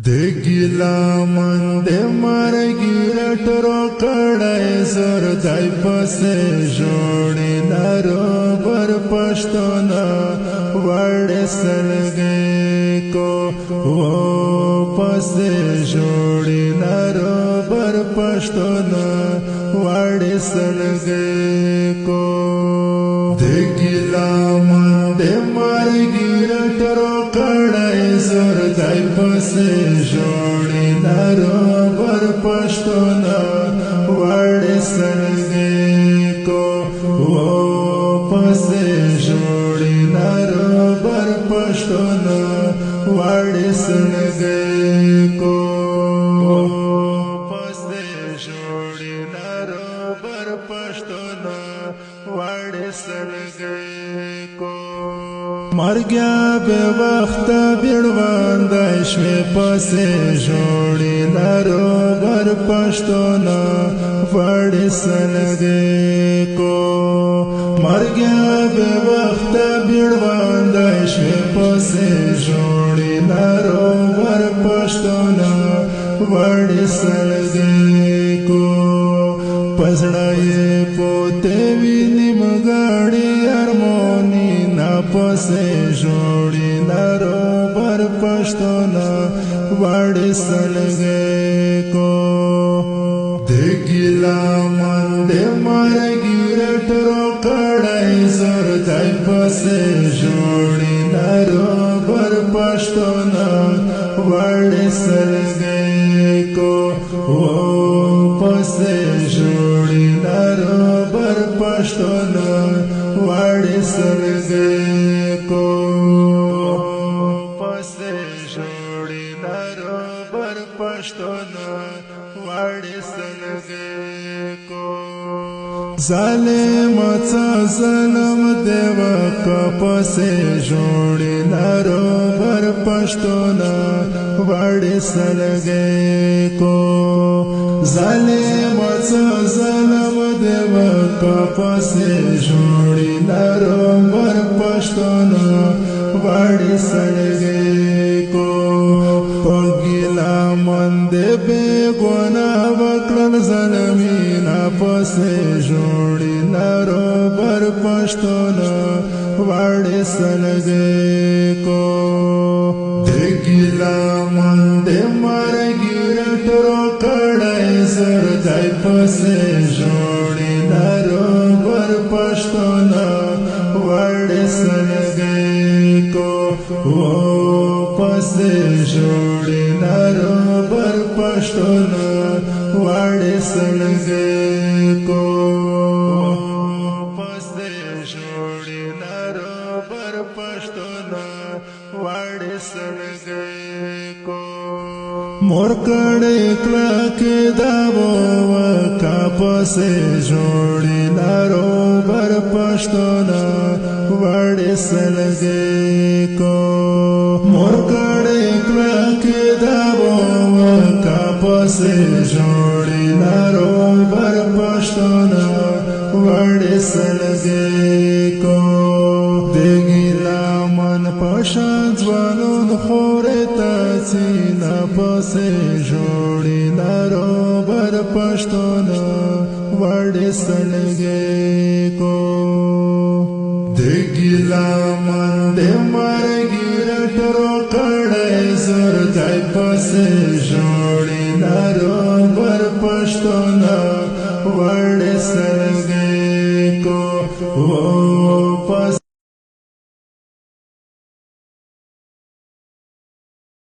دګلا من د مرګي رټرو کړای زر دای پسې جوړې لارو بر پښتون وړ سلګې کو و پسې جوړې لارو بر پښتون وړ سلګې کو دګلا من د مرګي رټرو کړای زر دای پسې جوړې لارو بر پښتون وړ سلګې کو و پسې جوړې لارو بر پښتون وړ سلګې کو پسې جوړې لارو بر پښتون وړ سلګې کو مرګیا به وخت بیړوان د شوي پسې جوړې لارو بر پښتون وړ سلګې کو مرګیا به وخت بیړوان د شوي پسې جوړې لارو بر پښتون وړ سلګې کو پسړای پوته ویني مګاړي ارمونی نا پسې جوړې لارو بر پښتون وړ سلګې کو دګلا من د مرګي رټرو کړای زر دای پسې جوړې لارو بر پښتون وړ سلګې کو و پسې جوړې لارو بر پښتون وړ سلګې کو پسې جوړې لارو بر پښتون وړ سلګې کو ظالم څه ظلم دیو کا پسې جوړې لارو بر پښتون وړ سلګې کو ظالم څه ظلم دیو کا پسې جوړې لارو بر پښتون وړ سلګې کو پګلا من دې بے ګناه وکړل ظالمینا پسې جوړې لارو بر پښتون وړ سلګې کو دګلا من دې مرګي رټرو کړای زر دای پسې جوړې لارو بر پښتون وړ سلګې کو و پسې جوړې لارو بر پښتون وړ سلګې کو پسې جوړې لارو بر پښتون وړ سلګې کو مور کړه کلا کې دا و کا پسې جوړې لارو بر پښتون وړ سلګې کو مور کړه کلا کې دا و کا پسې جوړې لارو بر پښتون وړ سلګې کو دګلا من پښان ځوانون خورې تاسي نا پسې جوړې لارو بر پښتون وړ سلګې کو دګلا من د مرګي رټرو کړای زر دای پسې جوړې لارو بر پښتون وړ سلګې کو